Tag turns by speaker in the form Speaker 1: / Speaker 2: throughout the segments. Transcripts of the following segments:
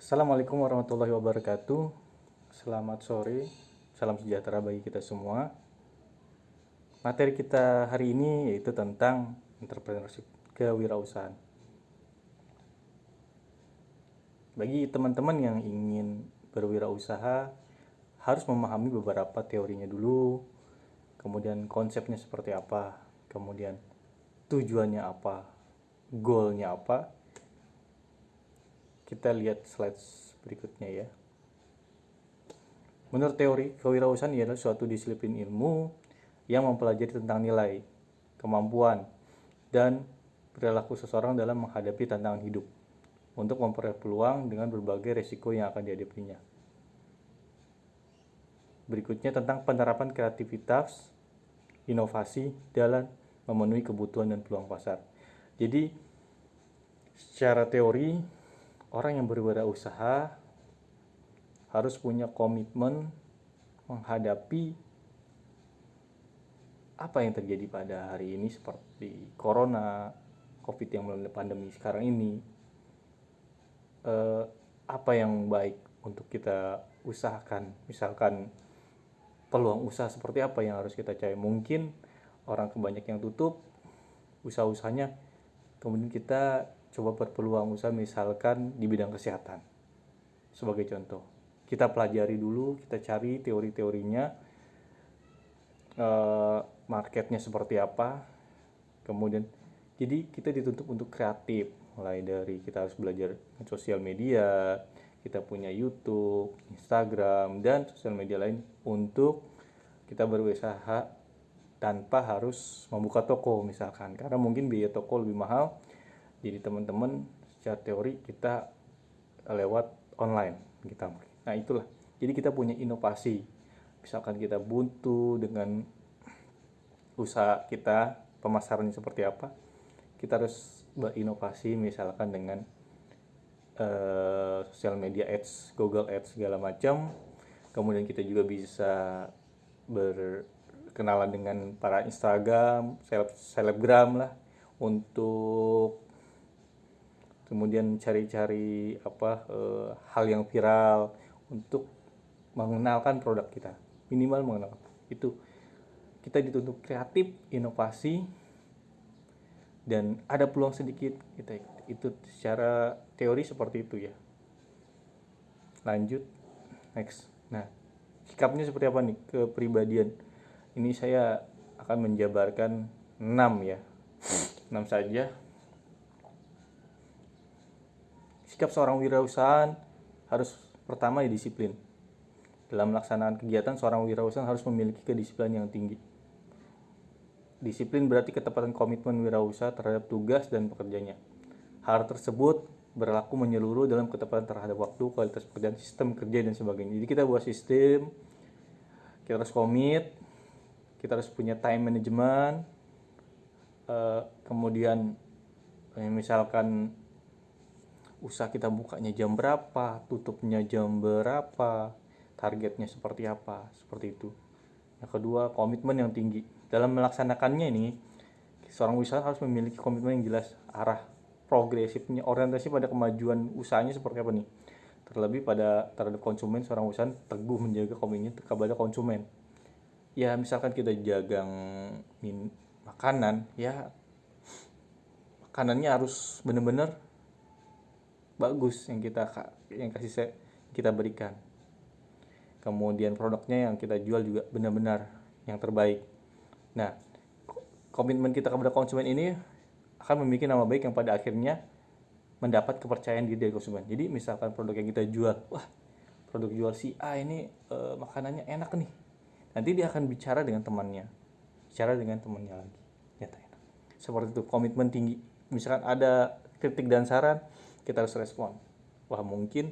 Speaker 1: Assalamualaikum warahmatullahi wabarakatuh. Selamat sore, salam sejahtera bagi kita semua. Materi kita hari ini yaitu tentang entrepreneurship, kewirausahaan. Bagi teman-teman yang ingin berwirausaha, harus memahami beberapa teorinya dulu, kemudian konsepnya seperti apa, kemudian tujuannya apa, goalnya apa. Kita lihat slide berikutnya ya. Menurut teori, kewirausahaan ialah suatu disiplin ilmu yang mempelajari tentang nilai, kemampuan, dan perilaku seseorang dalam menghadapi tantangan hidup untuk memperoleh peluang dengan berbagai resiko yang akan dihadapinya. Berikutnya tentang penerapan kreativitas, inovasi dalam memenuhi kebutuhan dan peluang pasar. Jadi, secara teori, orang yang berwirausaha harus punya komitmen menghadapi apa yang terjadi pada hari ini seperti corona, covid yang melanda pandemi sekarang ini. Apa yang baik untuk kita usahakan, misalkan peluang usaha seperti apa yang harus kita cari. Mungkin orang kebanyak yang tutup usaha-usahanya, kemudian kita coba berpeluang usaha misalkan di bidang kesehatan sebagai contoh. Kita pelajari dulu, kita cari teori-teorinya, marketnya seperti apa, kemudian jadi kita dituntut untuk kreatif, mulai dari kita harus belajar sosial media, kita punya YouTube, Instagram, dan sosial media lain untuk kita berusaha tanpa harus membuka toko misalkan, karena mungkin biaya toko lebih mahal. Jadi teman-teman, secara teori kita lewat online kita. Nah itulah, jadi kita punya inovasi. Misalkan kita buntu dengan usaha kita, pemasarannya seperti apa, kita harus berinovasi misalkan dengan sosial media ads, Google Ads segala macam. Kemudian kita juga bisa berkenalan dengan para Instagram, selebgram lah, untuk kemudian cari-cari hal yang viral untuk mengenalkan produk kita, minimal mengenalkan itu. Kita dituntut kreatif, inovasi, dan ada peluang sedikit kita ikut. Itu secara teori seperti itu ya. Lanjut next. Nah, sikapnya seperti apa nih kepribadian? Ini saya akan menjabarkan 6 ya. 6 saja. Sikap seorang wirausahaan harus pertama disiplin. Dalam melaksanakan kegiatan, seorang wirausahaan harus memiliki kedisiplinan yang tinggi. Disiplin berarti ketepatan komitmen wirausaha terhadap tugas dan pekerjaannya. Hal tersebut berlaku menyeluruh dalam ketepatan terhadap waktu, kualitas pekerjaan, sistem kerja, dan sebagainya. Jadi kita buat sistem, kita harus komit, kita harus punya time management, kemudian misalkan usaha kita bukanya jam berapa, tutupnya jam berapa, targetnya seperti apa, seperti itu. Yang kedua, komitmen yang tinggi. Dalam melaksanakannya ini, seorang usaha harus memiliki komitmen yang jelas, arah progresifnya, orientasi pada kemajuan usahanya seperti apa nih. Terlebih pada terhadap konsumen, seorang usaha teguh menjaga komitmennya kepada konsumen. Ya, misalkan kita jagang makanan, ya makanannya harus benar-benar bagus yang kita berikan. Kemudian produknya yang kita jual juga benar-benar yang terbaik. Nah, komitmen kita kepada konsumen ini akan memiliki nama baik yang pada akhirnya mendapat kepercayaan diri dari konsumen. Jadi misalkan produk yang kita jual, wah produk jual si A ini makanannya enak nih, nanti dia akan bicara dengan temannya lagi, ternyata enak. Seperti itu, komitmen tinggi. Misalkan ada kritik dan saran, kita harus respon, wah mungkin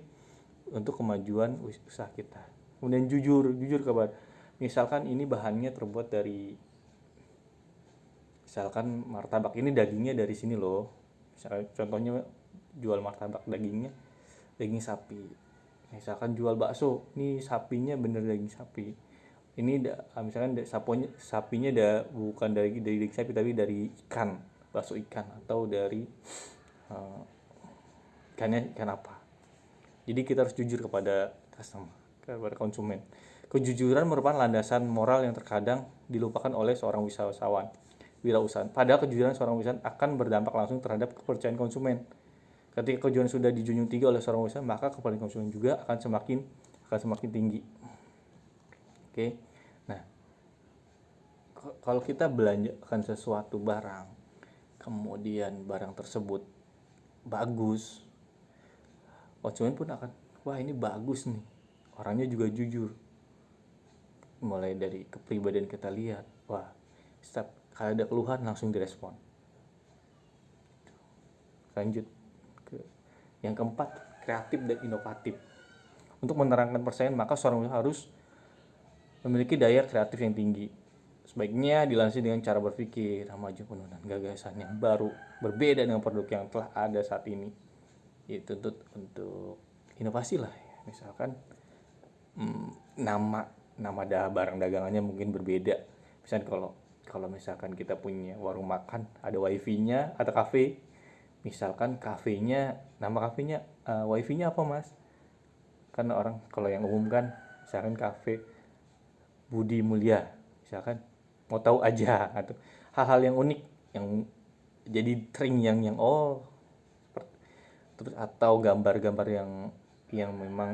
Speaker 1: untuk kemajuan usaha kita. Kemudian jujur kepada, misalkan ini bahannya terbuat dari, misalkan martabak ini dagingnya dari sini loh, misalkan contohnya jual martabak dagingnya daging sapi. Misalkan jual bakso, ini sapinya bener daging sapi. Ini misalkan sapinya bukan dari daging sapi tapi dari ikan, bakso ikan, atau dari ikan apa. Jadi kita harus jujur kepada customer, kepada konsumen. Kejujuran merupakan landasan moral yang terkadang dilupakan oleh seorang wirausahaan. Padahal kejujuran seorang wirausahaan akan berdampak langsung terhadap kepercayaan konsumen. Ketika kejujuran sudah dijunjung tinggi oleh seorang wirausahaan, maka kepercayaan konsumen juga akan semakin tinggi. Oke. Nah, kalau kita belanjakan sesuatu barang, kemudian barang tersebut bagus, konsumen pun akan, wah ini bagus nih, orangnya juga jujur. Mulai dari kepribadian kita lihat, wah setiap kalau ada keluhan langsung direspon. Lanjut ke yang keempat, kreatif dan inovatif. Untuk menerangkan persaingan, maka seorang harus memiliki daya kreatif yang tinggi. Sebaiknya dilandasi dengan cara berpikir maju penuh dan gagasan yang baru, berbeda dengan produk yang telah ada saat ini. Itu untuk inovasi lah. Misalkan nama barang dagangannya mungkin berbeda. Misalkan kalau misalkan kita punya warung makan, ada wifi-nya, ada kafe. Misalkan kafenya, nama kafenya wifi-nya apa mas? Karena orang kalau yang umum kan, misalkan kafe Budi Mulia, misalkan mau tahu aja, atau hal-hal yang unik yang jadi tren yang terus, atau gambar-gambar yang memang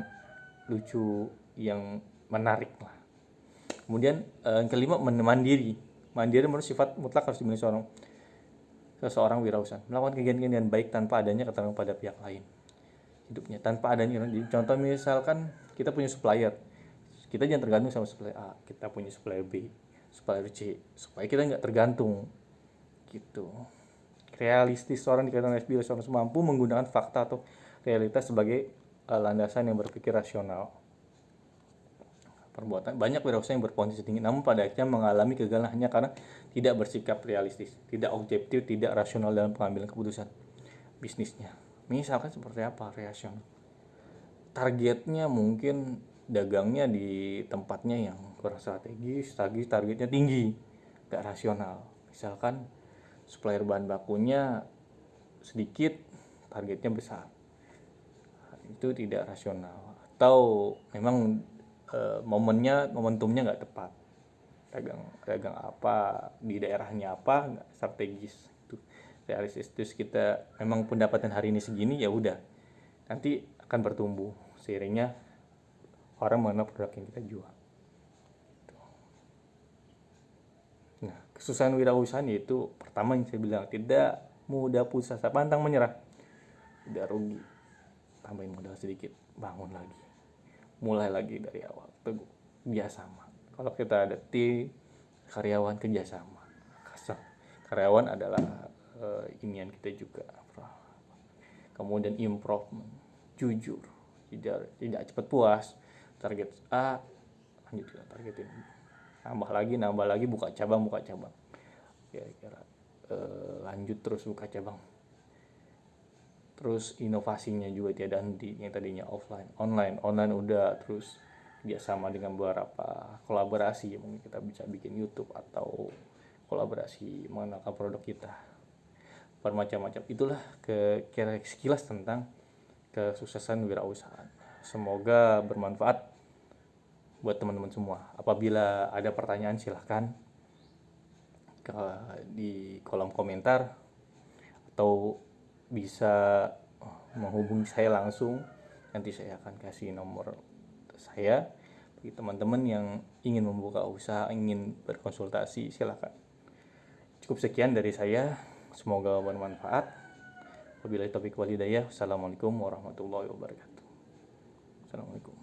Speaker 1: lucu, yang menarik lah. Kemudian yang kelima, mandiri menurut sifat mutlak harus dimiliki seseorang wirausaha, melakukan kegiatan dengan baik tanpa adanya keterangan pada pihak lain hidupnya, tanpa adanya. Contoh misalkan kita punya supplier, kita jangan tergantung sama supplier A, kita punya supplier B, supplier C, supaya kita nggak tergantung gitu. Realistis, seorang dikatakan SB seorang mampu menggunakan fakta atau realitas sebagai landasan yang berpikir rasional. Perbuatan banyak wirausaha yang berpotensi tinggi, namun pada akhirnya mengalami kegagalan hanya karena tidak bersikap realistis, tidak objektif, tidak rasional dalam pengambilan keputusan bisnisnya. Misalkan seperti apa rasional? Targetnya mungkin dagangnya di tempatnya yang kurang strategis, targetnya tinggi, gak rasional. Misalkan supplier bahan bakunya sedikit, targetnya besar, itu tidak rasional. Atau memang momentumnya nggak tepat, dagang apa di daerahnya apa nggak strategis, itu realistis. Terus kita memang pendapatan hari ini segini, ya udah nanti akan bertumbuh seiringnya orang mengenal produk yang kita jual. Nah, kesusahan wirausaha yaitu pertama yang saya bilang, tidak mudah putus asa, pantang menyerah. Udah rugi, tambahin modal sedikit, bangun lagi, mulai lagi dari awal, teguh, kerjasama. Kalau kita ada tim karyawan, kerjasama. Karyawan adalah inian kita juga. Kemudian improvement, jujur, tidak cepat puas. Target A, lanjut kita targetin, nambah lagi, buka cabang, kira-kira lanjut terus buka cabang. Terus inovasinya juga tiada henti, yang tadinya offline, online udah, terus kerjasama dengan beberapa kolaborasi, mungkin kita bisa bikin YouTube atau kolaborasi mengenalkan produk kita, bermacam-macam. Itulah kira sekilas tentang kesuksesan wirausahaan. Semoga bermanfaat buat teman-teman semua. Apabila ada pertanyaan silahkan di kolom komentar, atau bisa menghubungi saya langsung. Nanti saya akan kasih nomor saya bagi teman-teman yang ingin membuka usaha, ingin berkonsultasi, silahkan. Cukup sekian dari saya, semoga bermanfaat. Wabillahi taufiq wal hidayah. Assalamualaikum warahmatullahi wabarakatuh. Assalamualaikum.